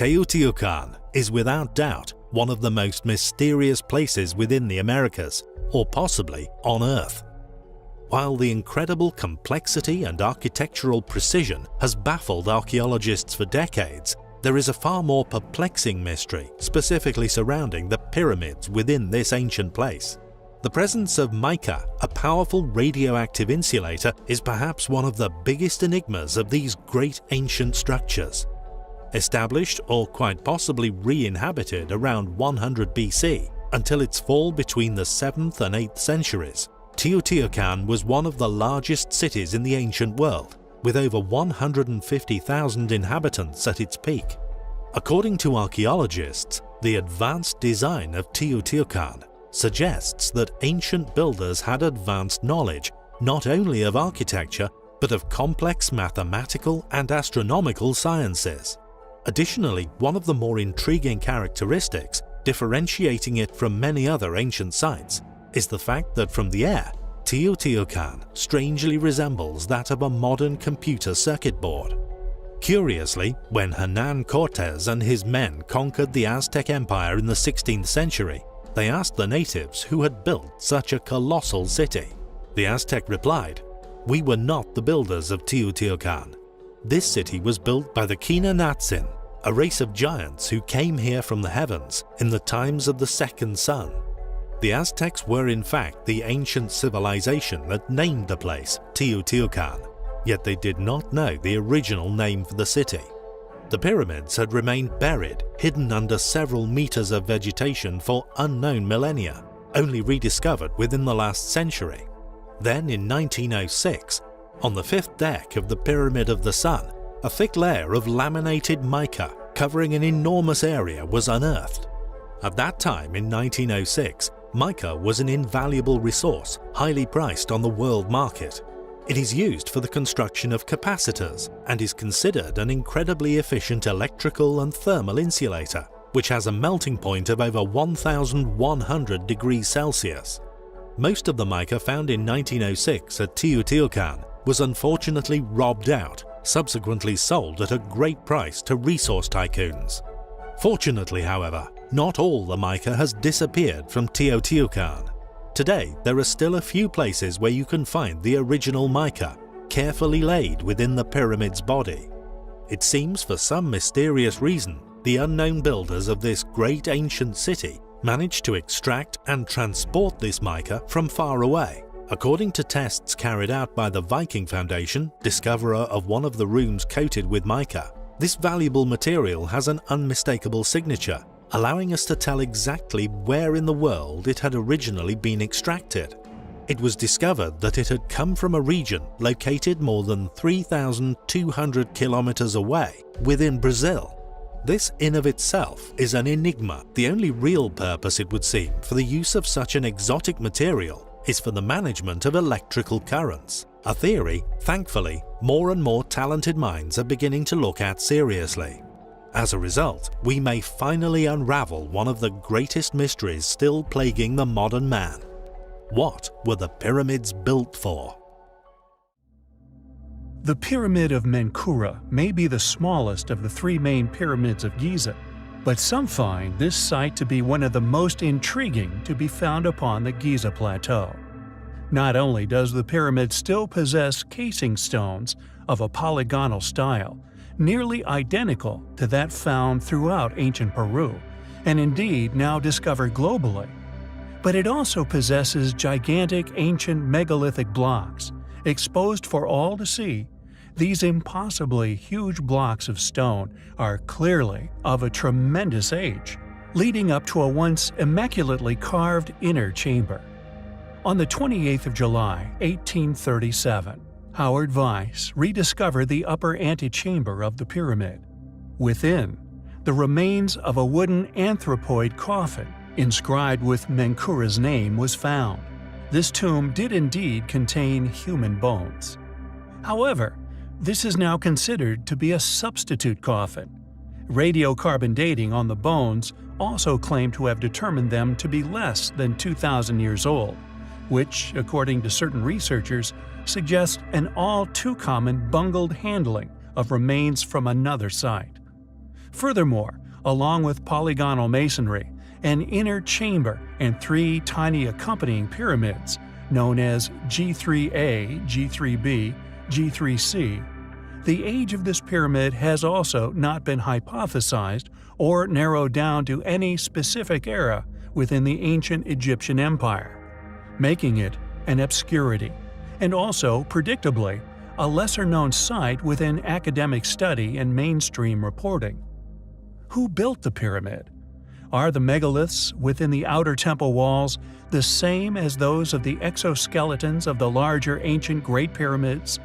Teotihuacan is without doubt one of the most mysterious places within the Americas, or possibly on Earth. While the incredible complexity and architectural precision has baffled archaeologists for decades, there is a far more perplexing mystery specifically surrounding the pyramids within this ancient place. The presence of mica, a powerful radioactive insulator, is perhaps one of the biggest enigmas of these great ancient structures. Established or quite possibly re-inhabited around 100 BC until its fall between the 7th and 8th centuries, Teotihuacan was one of the largest cities in the ancient world, with over 150,000 inhabitants at its peak. According to archaeologists, the advanced design of Teotihuacan suggests that ancient builders had advanced knowledge not only of architecture but of complex mathematical and astronomical sciences. Additionally, one of the more intriguing characteristics differentiating it from many other ancient sites is the fact that from the air, Teotihuacan strangely resembles that of a modern computer circuit board. Curiously, when Hernan Cortes and his men conquered the Aztec Empire in the 16th century, they asked the natives who had built such a colossal city. The Aztec replied, "We were not the builders of Teotihuacan. This city was built by the Quinahnatsin, a race of giants who came here from the heavens in the times of the second sun." The Aztecs were in fact the ancient civilization that named the place Teotihuacan, yet they did not know the original name for the city. The pyramids had remained buried, hidden under several meters of vegetation for unknown millennia, only rediscovered within the last century. Then in 1906, on the 5th deck of the Pyramid of the Sun, a thick layer of laminated mica covering an enormous area was unearthed. At that time in 1906, mica was an invaluable resource, highly priced on the world market. It is used for the construction of capacitors and is considered an incredibly efficient electrical and thermal insulator, which has a melting point of over 1,100 degrees Celsius. Most of the mica found in 1906 at Teotihuacan was unfortunately robbed out, subsequently sold at a great price to resource tycoons. Fortunately, however, not all the mica has disappeared from Teotihuacan. Today, there are still a few places where you can find the original mica, carefully laid within the pyramid's body. It seems for some mysterious reason, the unknown builders of this great ancient city managed to extract and transport this mica from far away. According to tests carried out by the Viking Foundation, discoverer of one of the rooms coated with mica, this valuable material has an unmistakable signature, allowing us to tell exactly where in the world it had originally been extracted. It was discovered that it had come from a region located more than 3,200 kilometers away within Brazil. This in of itself is an enigma. The only real purpose, it would seem, for the use of such an exotic material is for the management of electrical currents, a theory, thankfully, more and more talented minds are beginning to look at seriously. As a result, we may finally unravel one of the greatest mysteries still plaguing the modern man. What were the pyramids built for? The Pyramid of Menkura may be the smallest of the three main pyramids of Giza, but some find this site to be one of the most intriguing to be found upon the Giza Plateau. Not only does the pyramid still possess casing stones of a polygonal style, nearly identical to that found throughout ancient Peru, and indeed now discovered globally, but it also possesses gigantic ancient megalithic blocks, exposed for all to see. These impossibly huge blocks of stone are clearly of a tremendous age, leading up to a once immaculately carved inner chamber. On the 28th of July, 1837, Howard Weiss rediscovered the upper antechamber of the pyramid. Within, the remains of a wooden anthropoid coffin inscribed with Menkura's name was found. This tomb did indeed contain human bones. However, this is now considered to be a substitute coffin. Radiocarbon dating on the bones also claimed to have determined them to be less than 2,000 years old, which, according to certain researchers, suggests an all too common bungled handling of remains from another site. Furthermore, along with polygonal masonry, an inner chamber and 3 tiny accompanying pyramids, known as G3A, G3B, G3C, the age of this pyramid has also not been hypothesized or narrowed down to any specific era within the ancient Egyptian Empire, making it an obscurity, and also, predictably, a lesser-known site within academic study and mainstream reporting. Who built the pyramid? Are the megaliths within the outer temple walls the same as those of the exoskeletons of the larger ancient Great Pyramids?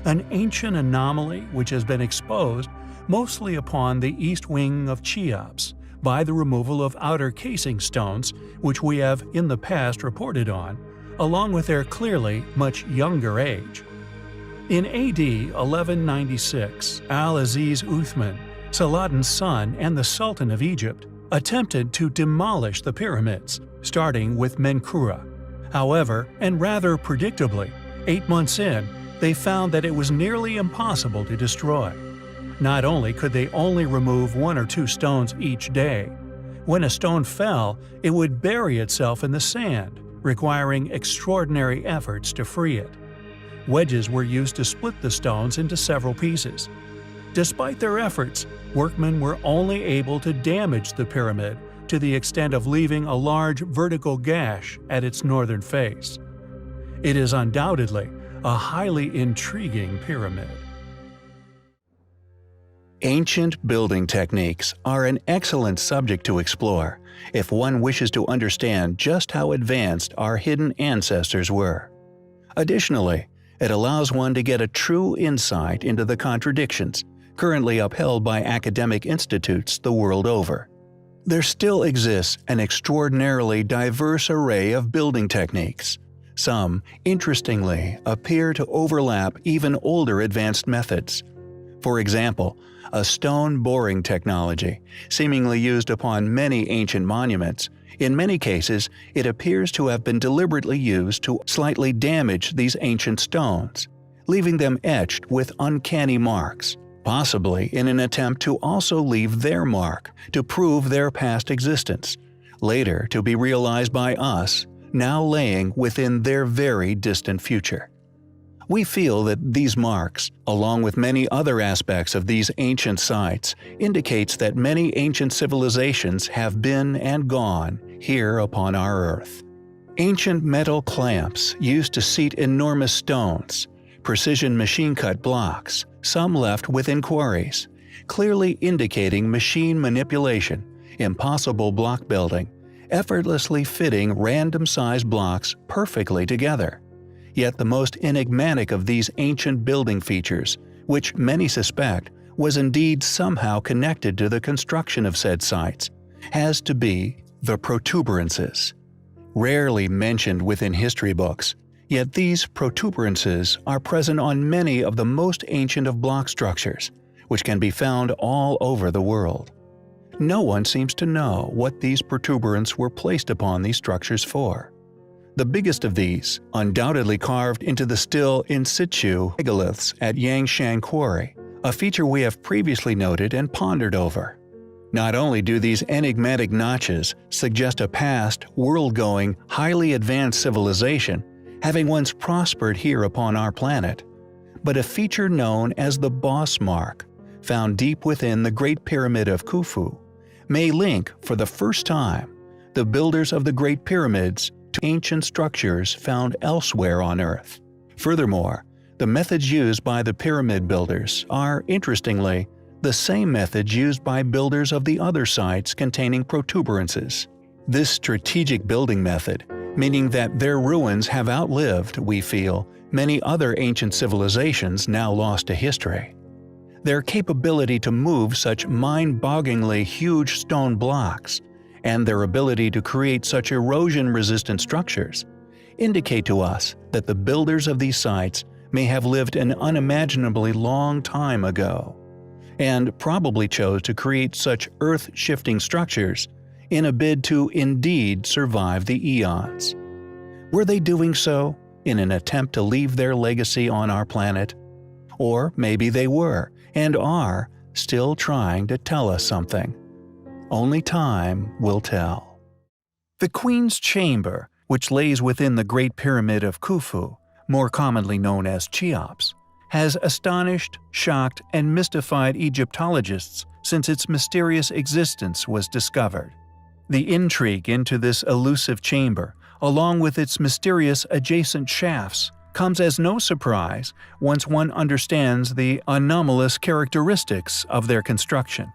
An ancient anomaly which has been exposed mostly upon the east wing of Cheops by the removal of outer casing stones which we have in the past reported on, along with their clearly much younger age. In AD 1196, Al-Aziz Uthman, Saladin's son and the Sultan of Egypt, attempted to demolish the pyramids, starting with Menkaure. However, and rather predictably, 8 months in, they found that it was nearly impossible to destroy. Not only could they only remove 1 or 2 stones each day, when a stone fell, it would bury itself in the sand, requiring extraordinary efforts to free it. Wedges were used to split the stones into several pieces. Despite their efforts, workmen were only able to damage the pyramid to the extent of leaving a large vertical gash at its northern face. It is undoubtedly a highly intriguing pyramid. Ancient building techniques are an excellent subject to explore if one wishes to understand just how advanced our hidden ancestors were. Additionally, it allows one to get a true insight into the contradictions currently upheld by academic institutes the world over. There still exists an extraordinarily diverse array of building techniques. Some, interestingly, appear to overlap even older advanced methods. For example, a stone boring technology, seemingly used upon many ancient monuments, in many cases it appears to have been deliberately used to slightly damage these ancient stones, leaving them etched with uncanny marks, possibly in an attempt to also leave their mark to prove their past existence, later to be realized by us, now laying within their very distant future. We feel that these marks, along with many other aspects of these ancient sites, indicates that many ancient civilizations have been and gone here upon our Earth. Ancient metal clamps used to seat enormous stones, precision machine-cut blocks, some left within quarries, clearly indicating machine manipulation, impossible block building, effortlessly fitting random-sized blocks perfectly together. Yet the most enigmatic of these ancient building features, which many suspect was indeed somehow connected to the construction of said sites, has to be the protuberances. Rarely mentioned within history books, yet these protuberances are present on many of the most ancient of block structures, which can be found all over the world. No one seems to know what these protuberances were placed upon these structures for. The biggest of these, undoubtedly carved into the still in situ megaliths at Yangshan Quarry, a feature we have previously noted and pondered over. Not only do these enigmatic notches suggest a past, world-going, highly advanced civilization, having once prospered here upon our planet, but a feature known as the Boss Mark, found deep within the Great Pyramid of Khufu, may link, for the first time, the builders of the Great Pyramids to ancient structures found elsewhere on Earth. Furthermore, the methods used by the pyramid builders are, interestingly, the same methods used by builders of the other sites containing protuberances. This strategic building method, meaning that their ruins have outlived, we feel, many other ancient civilizations now lost to history. Their capability to move such mind-bogglingly huge stone blocks, and their ability to create such erosion-resistant structures, indicate to us that the builders of these sites may have lived an unimaginably long time ago, and probably chose to create such earth-shifting structures in a bid to indeed survive the eons. Were they doing so in an attempt to leave their legacy on our planet? Or maybe they were, and are, still trying to tell us something. Only time will tell. The Queen's Chamber, which lays within the Great Pyramid of Khufu, more commonly known as Cheops, has astonished, shocked, and mystified Egyptologists since its mysterious existence was discovered. The intrigue into this elusive chamber, along with its mysterious adjacent shafts, comes as no surprise once one understands the anomalous characteristics of their construction.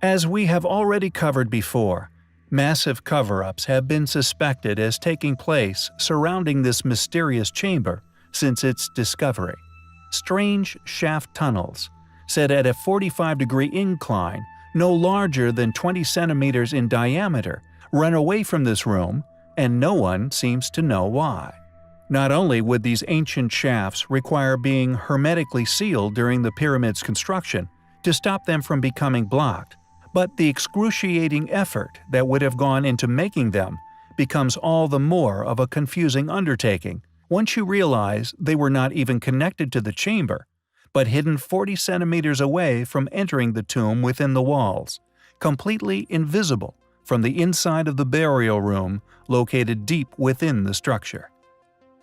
As we have already covered before, massive cover-ups have been suspected as taking place surrounding this mysterious chamber since its discovery. Strange shaft tunnels, set at a 45-degree incline no larger than 20 centimeters in diameter, run away from this room, and no one seems to know why. Not only would these ancient shafts require being hermetically sealed during the pyramid's construction to stop them from becoming blocked, but the excruciating effort that would have gone into making them becomes all the more of a confusing undertaking once you realize they were not even connected to the chamber, but hidden 40 centimeters away from entering the tomb within the walls, completely invisible from the inside of the burial room located deep within the structure.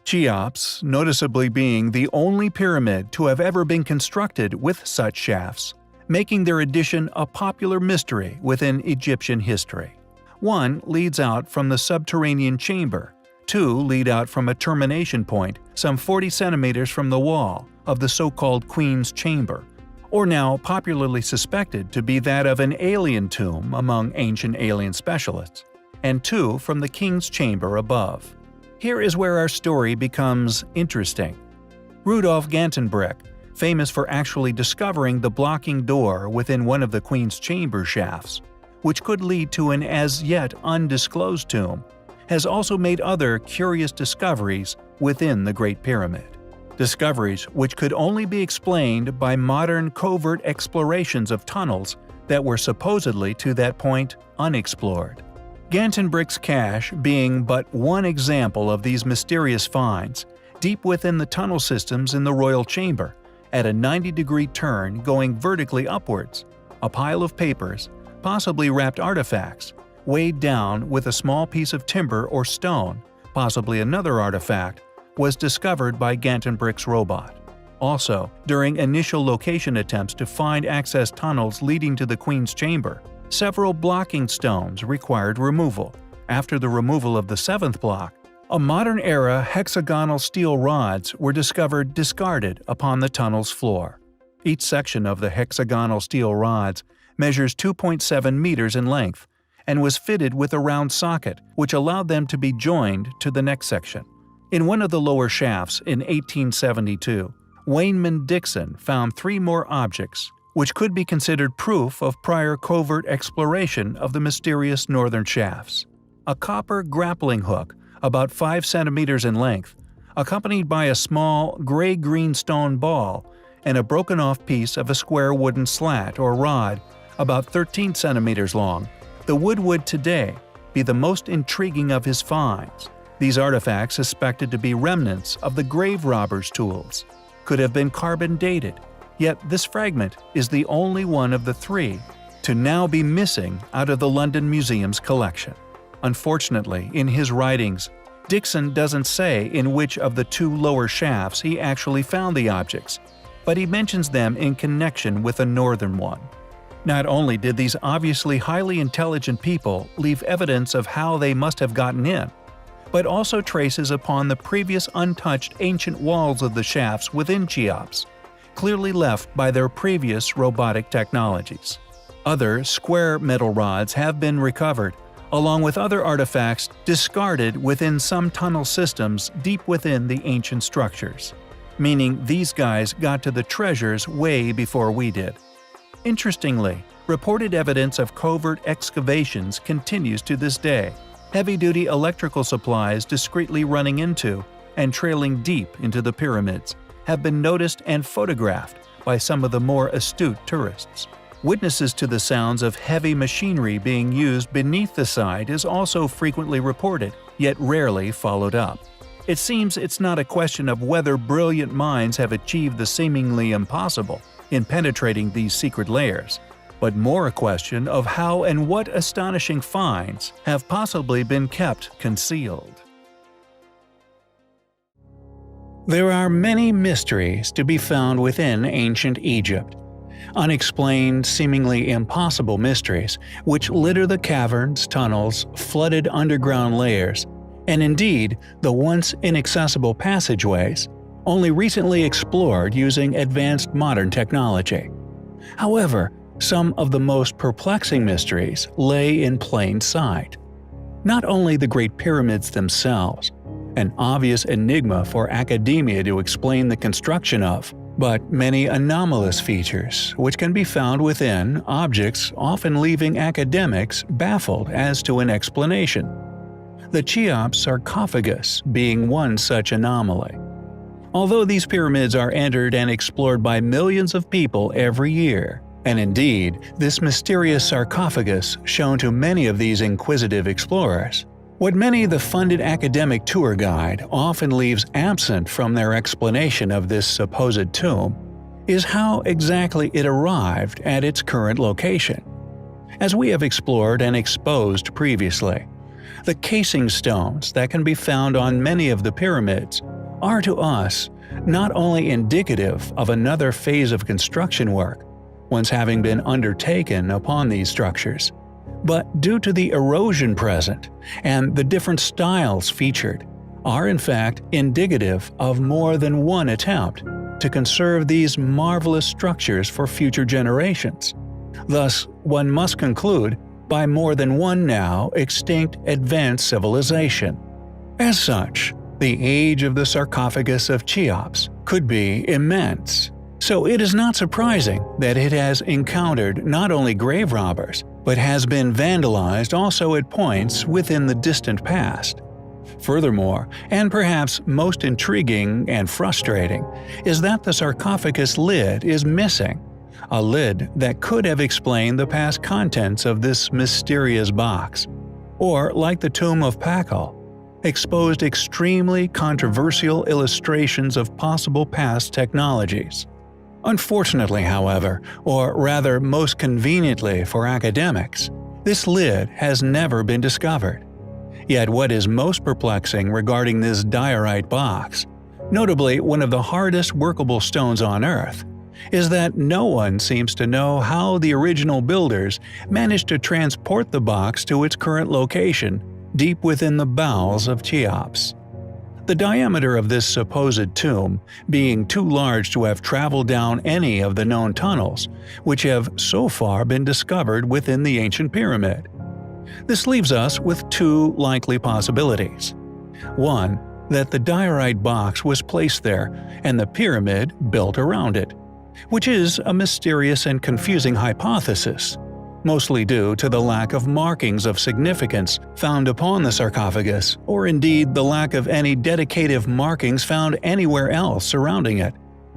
Cheops, noticeably being the only pyramid to have ever been constructed with such shafts, making their addition a popular mystery within Egyptian history. One leads out from the subterranean chamber, two lead out from a termination point some 40 centimeters from the wall of the so-called Queen's Chamber, or now popularly suspected to be that of an alien tomb among ancient alien specialists, and two from the King's Chamber above. Here is where our story becomes interesting. Rudolf Gantenbrink, famous for actually discovering the blocking door within one of the Queen's Chamber shafts, which could lead to an as-yet undisclosed tomb, has also made other curious discoveries within the Great Pyramid. Discoveries which could only be explained by modern covert explorations of tunnels that were supposedly to that point unexplored. Gantenbrink's cache being but one example of these mysterious finds, deep within the tunnel systems in the royal chamber, at a 90-degree turn going vertically upwards, a pile of papers, possibly wrapped artifacts, weighed down with a small piece of timber or stone, possibly another artifact, was discovered by Gantenbrink's robot. Also, during initial location attempts to find access tunnels leading to the Queen's Chamber, several blocking stones required removal. After the removal of the seventh block, a modern-era hexagonal steel rods were discovered discarded upon the tunnel's floor. Each section of the hexagonal steel rods measures 2.7 meters in length and was fitted with a round socket which allowed them to be joined to the next section. In one of the lower shafts in 1872, Wayneman Dixon found 3 more objects, which could be considered proof of prior covert exploration of the mysterious northern shafts. A copper grappling hook, about 5 centimeters in length, accompanied by a small gray-green stone ball and a broken-off piece of a square wooden slat or rod, about 13 centimeters long, the would today be the most intriguing of his finds. These artifacts, suspected to be remnants of the grave robber's tools, could have been carbon-dated, yet this fragment is the only one of the 3 to now be missing out of the London Museum's collection. Unfortunately, in his writings, Dixon doesn't say in which of the 2 lower shafts he actually found the objects, but he mentions them in connection with a northern one. Not only did these obviously highly intelligent people leave evidence of how they must have gotten in, but also traces upon the previous untouched ancient walls of the shafts within Cheops, clearly left by their previous robotic technologies. Other square metal rods have been recovered, along with other artifacts discarded within some tunnel systems deep within the ancient structures, meaning these guys got to the treasures way before we did. Interestingly, reported evidence of covert excavations continues to this day. Heavy-duty electrical supplies discreetly running into and trailing deep into the pyramids have been noticed and photographed by some of the more astute tourists. Witnesses to the sounds of heavy machinery being used beneath the site is also frequently reported, yet rarely followed up. It seems it's not a question of whether brilliant minds have achieved the seemingly impossible, in penetrating these secret layers, but more a question of how and what astonishing finds have possibly been kept concealed. There are many mysteries to be found within ancient Egypt. Unexplained, seemingly impossible mysteries which litter the caverns, tunnels, flooded underground layers, and indeed the once inaccessible passageways, only recently explored using advanced modern technology. However, some of the most perplexing mysteries lay in plain sight. Not only the Great Pyramids themselves, an obvious enigma for academia to explain the construction of, but many anomalous features which can be found within objects, often leaving academics baffled as to an explanation. The Cheops sarcophagus being one such anomaly. Although these pyramids are entered and explored by millions of people every year, and indeed, this mysterious sarcophagus shown to many of these inquisitive explorers, what many the funded academic tour guide often leaves absent from their explanation of this supposed tomb is how exactly it arrived at its current location. As we have explored and exposed previously, the casing stones that can be found on many of the pyramids are to us not only indicative of another phase of construction work, once having been undertaken upon these structures, but due to the erosion present and the different styles featured, are in fact indicative of more than one attempt to conserve these marvelous structures for future generations. Thus, one must conclude by more than one now extinct advanced civilization. As such, the age of the sarcophagus of Cheops could be immense. So it is not surprising that it has encountered not only grave robbers, but has been vandalized also at points within the distant past. Furthermore, and perhaps most intriguing and frustrating, is that the sarcophagus lid is missing, a lid that could have explained the past contents of this mysterious box, or like the tomb of Pakal, exposed extremely controversial illustrations of possible past technologies. Unfortunately, however, or rather most conveniently for academics, this lid has never been discovered. Yet what is most perplexing regarding this diorite box, notably one of the hardest workable stones on Earth, is that no one seems to know how the original builders managed to transport the box to its current location deep within the bowels of Cheops. The diameter of this supposed tomb being too large to have traveled down any of the known tunnels, which have so far been discovered within the ancient pyramid. This leaves us with two likely possibilities. One, that the diorite box was placed there and the pyramid built around it, which is a mysterious and confusing hypothesis, mostly due to the lack of markings of significance found upon the sarcophagus, or indeed the lack of any dedicative markings found anywhere else surrounding it.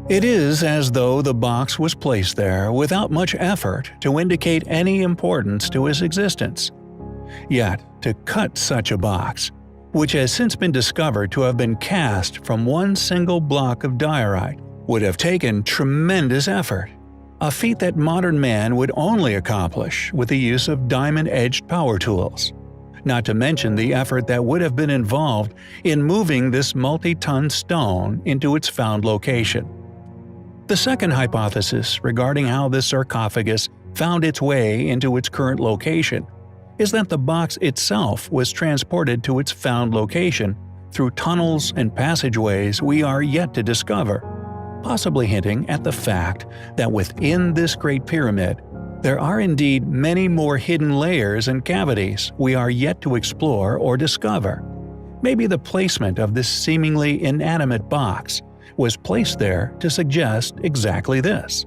It is as though the box was placed there without much effort to indicate any importance to its existence. Yet, to cut such a box, which has since been discovered to have been cast from one single block of diorite, would have taken tremendous effort, a feat that modern man would only accomplish with the use of diamond-edged power tools, not to mention the effort that would have been involved in moving this multi-ton stone into its found location. The second hypothesis regarding how this sarcophagus found its way into its current location is that the box itself was transported to its found location through tunnels and passageways we are yet to discover, possibly hinting at the fact that within this Great Pyramid, there are indeed many more hidden layers and cavities we are yet to explore or discover. Maybe the placement of this seemingly inanimate box was placed there to suggest exactly this.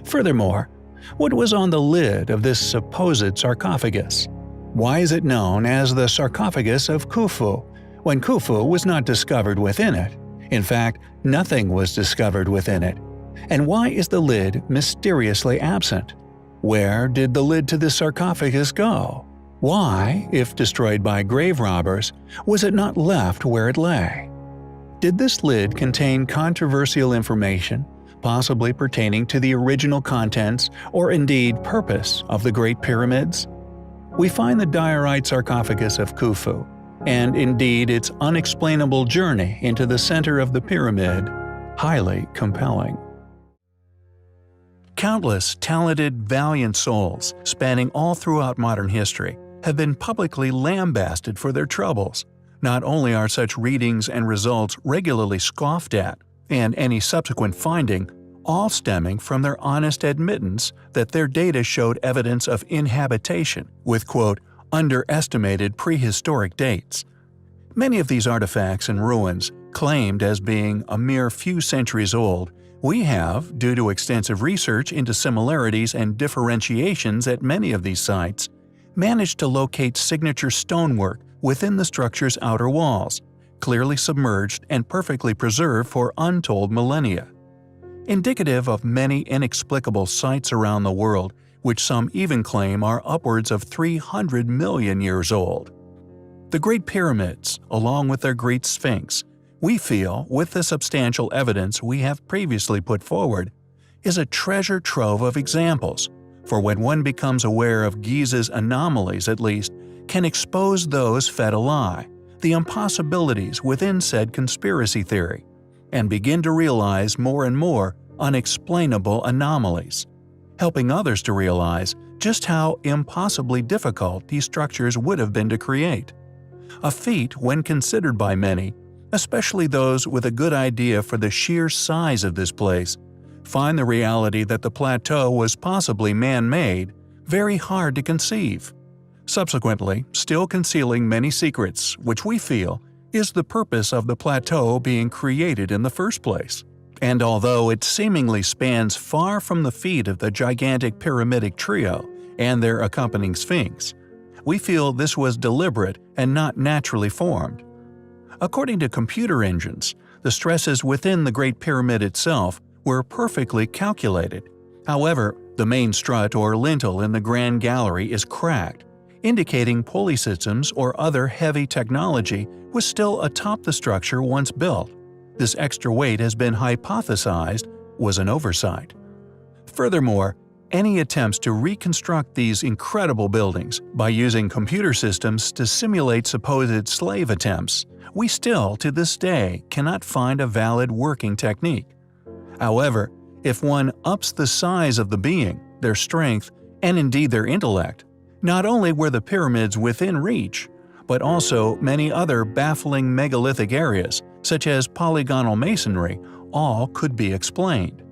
Furthermore, what was on the lid of this supposed sarcophagus? Why is it known as the sarcophagus of Khufu, when Khufu was not discovered within it? In fact, nothing was discovered within it. And why is the lid mysteriously absent? Where did the lid to this sarcophagus go? Why, if destroyed by grave robbers, was it not left where it lay? Did this lid contain controversial information, possibly pertaining to the original contents or indeed purpose of the Great Pyramids? We find the diorite sarcophagus of Khufu, and indeed its unexplainable journey into the center of the pyramid, highly compelling. Countless talented, valiant souls, spanning all throughout modern history, have been publicly lambasted for their troubles. Not only are such readings and results regularly scoffed at, and any subsequent finding, all stemming from their honest admittance that their data showed evidence of inhabitation with, quote, underestimated prehistoric dates. Many of these artifacts and ruins, claimed as being a mere few centuries old, we have, due to extensive research into similarities and differentiations at many of these sites, managed to locate signature stonework within the structure's outer walls, clearly submerged and perfectly preserved for untold millennia. Indicative of many inexplicable sites around the world, which some even claim are upwards of 300 million years old. The Great Pyramids, along with their Great Sphinx, we feel, with the substantial evidence we have previously put forward, is a treasure trove of examples, for when one becomes aware of Giza's anomalies at least, can expose those fed a lie, the impossibilities within said conspiracy theory, and begin to realize more and more unexplainable anomalies, helping others to realize just how impossibly difficult these structures would have been to create. A feat when considered by many, especially those with a good idea for the sheer size of this place, find the reality that the plateau was possibly man-made very hard to conceive, subsequently still concealing many secrets which we feel is the purpose of the plateau being created in the first place. And although it seemingly spans far from the feet of the gigantic pyramidic trio and their accompanying sphinx, we feel this was deliberate and not naturally formed. According to computer engines, the stresses within the Great Pyramid itself were perfectly calculated. However, the main strut or lintel in the Grand Gallery is cracked, indicating pulley systems or other heavy technology was still atop the structure once built. This extra weight has been hypothesized was an oversight. Furthermore, any attempts to reconstruct these incredible buildings by using computer systems to simulate supposed slave attempts, we still, to this day, cannot find a valid working technique. However, if one ups the size of the being, their strength, and indeed their intellect, not only were the pyramids within reach, but also many other baffling megalithic areas, such as polygonal masonry, all could be explained.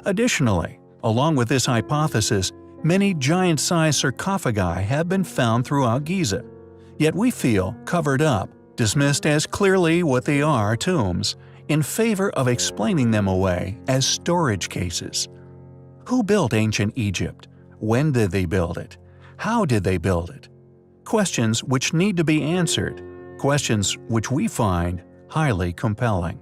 Additionally, along with this hypothesis, many giant-sized sarcophagi have been found throughout Giza, yet we feel covered up, dismissed as clearly what they are tombs, in favor of explaining them away as storage cases. Who built ancient Egypt? When did they build it? How did they build it? Questions which need to be answered, questions which we find highly compelling.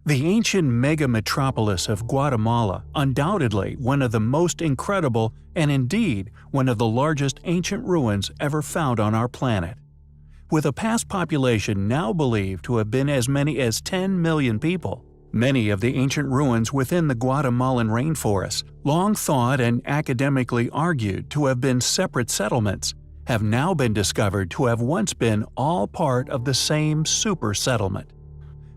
The ancient mega-metropolis of Guatemala, undoubtedly one of the most incredible and indeed one of the largest ancient ruins ever found on our planet. With a past population now believed to have been as many as 10 million people, many of the ancient ruins within the Guatemalan rainforest, long thought and academically argued to have been separate settlements, have now been discovered to have once been all part of the same super settlement.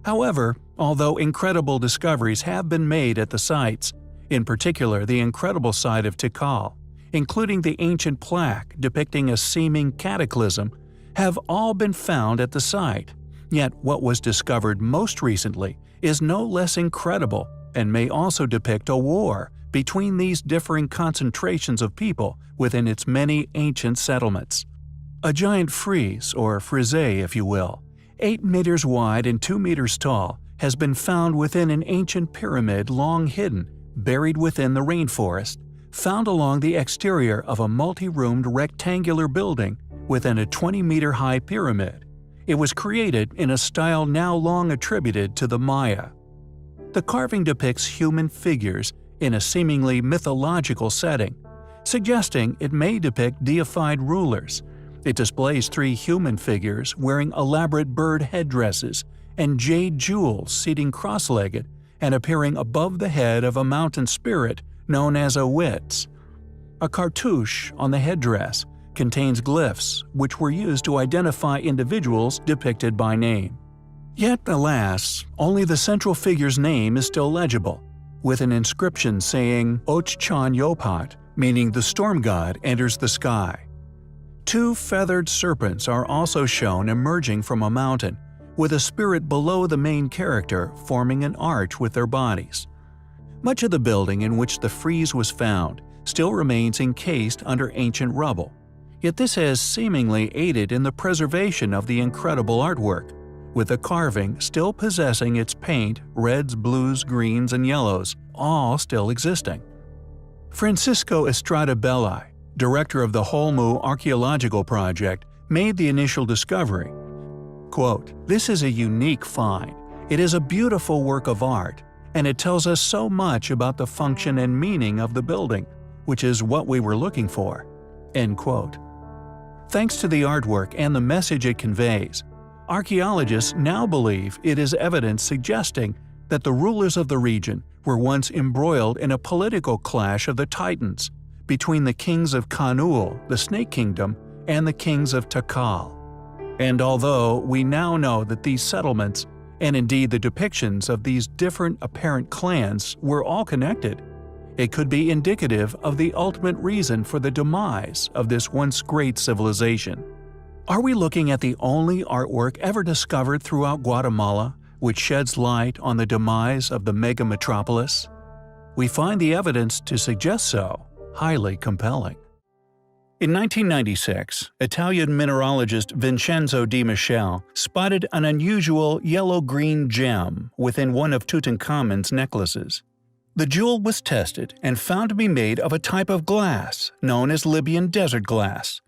However, although incredible discoveries have been made at the sites, in particular the incredible site of Tikal, including the ancient plaque depicting a seeming cataclysm, have all been found at the site, yet what was discovered most recently is no less incredible and may also depict a war between these differing concentrations of people within its many ancient settlements. A giant frieze, or frise if you will, 8 meters wide and 2 meters tall, has been found within an ancient pyramid long hidden, buried within the rainforest, found along the exterior of a multi-roomed rectangular building within a 20-meter-high pyramid. It was created in a style now long attributed to the Maya. The carving depicts human figures in a seemingly mythological setting, suggesting it may depict deified rulers. It displays 3 human figures wearing elaborate bird headdresses and jade jewels seating cross-legged and appearing above the head of a mountain spirit known as a Witz. A cartouche on the headdress contains glyphs which were used to identify individuals depicted by name. Yet, alas, only the central figure's name is still legible, with an inscription saying Och-chan Yopat, meaning the storm god enters the sky. 2 feathered serpents are also shown emerging from a mountain, with a spirit below the main character forming an arch with their bodies. Much of the building in which the frieze was found still remains encased under ancient rubble, yet this has seemingly aided in the preservation of the incredible artwork, with the carving still possessing its paint, reds, blues, greens, and yellows, all still existing. Francisco Estrada Belli, director of the Holmu Archaeological Project, made the initial discovery. Quote, "This is a unique find. It is a beautiful work of art, and it tells us so much about the function and meaning of the building, which is what we were looking for." End quote. Thanks to the artwork and the message it conveys, archaeologists now believe it is evidence suggesting that the rulers of the region were once embroiled in a political clash of the Titans between the kings of Kanul, the Snake Kingdom, and the kings of Takal. And although we now know that these settlements, and indeed the depictions of these different apparent clans, were all connected, it could be indicative of the ultimate reason for the demise of this once great civilization. Are we looking at the only artwork ever discovered throughout Guatemala which sheds light on the demise of the mega metropolis? We find the evidence to suggest so highly compelling. In 1996, Italian mineralogist Vincenzo Di Michele spotted an unusual yellow-green gem within one of Tutankhamun's necklaces. The jewel was tested and found to be made of a type of glass known as Libyan desert glass.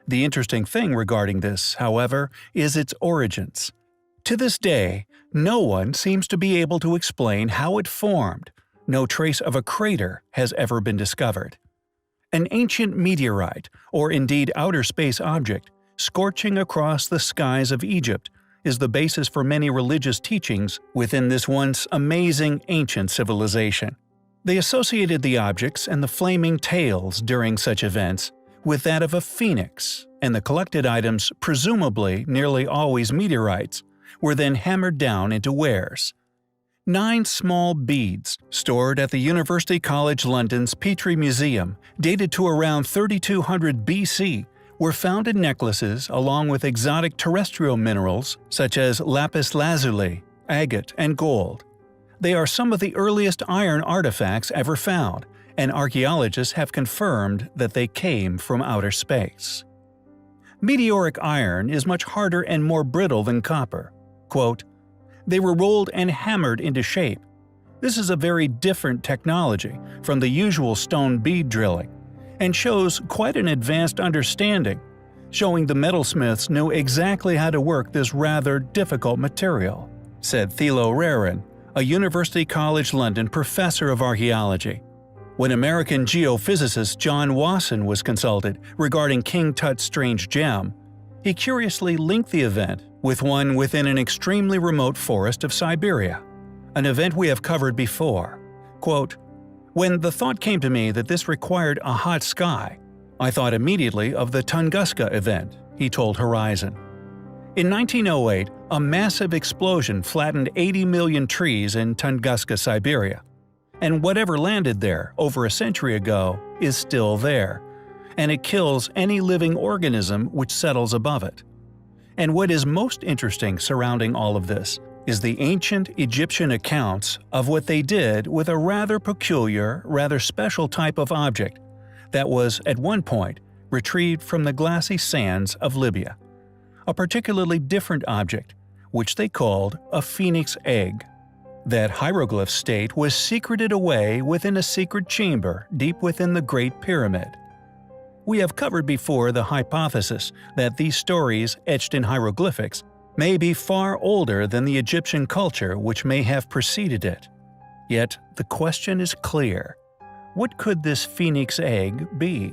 The interesting thing regarding this, however, is its origins. To this day, no one seems to be able to explain how it formed. No trace of a crater has ever been discovered. An ancient meteorite, or indeed outer space object, scorching across the skies of Egypt, is the basis for many religious teachings within this once amazing ancient civilization. They associated the objects and the flaming tails during such events with that of a phoenix, and the collected items, presumably nearly always meteorites, were then hammered down into wares. 9 small beads, stored at the University College London's Petrie Museum, dated to around 3200 BC, were found in necklaces along with exotic terrestrial minerals such as lapis lazuli, agate, and gold. They are some of the earliest iron artifacts ever found, and archaeologists have confirmed that they came from outer space. Meteoric iron is much harder and more brittle than copper. Quote, "They were rolled and hammered into shape. This is a very different technology from the usual stone bead drilling, and shows quite an advanced understanding, showing the metalsmiths knew exactly how to work this rather difficult material," said Thilo Rehren, a University College London professor of archaeology. When American geophysicist John Wasson was consulted regarding King Tut's strange gem, he curiously linked the event with one within an extremely remote forest of Siberia, an event we have covered before. Quote, "When the thought came to me that this required a hot sky, I thought immediately of the Tunguska event," he told Horizon. In 1908, a massive explosion flattened 80 million trees in Tunguska, Siberia. And whatever landed there over a century ago is still there, and it kills any living organism which settles above it. And what is most interesting surrounding all of this is the ancient Egyptian accounts of what they did with a rather peculiar, rather special type of object that was, at one point, retrieved from the glassy sands of Libya. A particularly different object, which they called a phoenix egg. That hieroglyphs state was secreted away within a secret chamber deep within the Great Pyramid. We have covered before the hypothesis that these stories etched in hieroglyphics may be far older than the Egyptian culture which may have preceded it. Yet the question is clear: what could this phoenix egg be?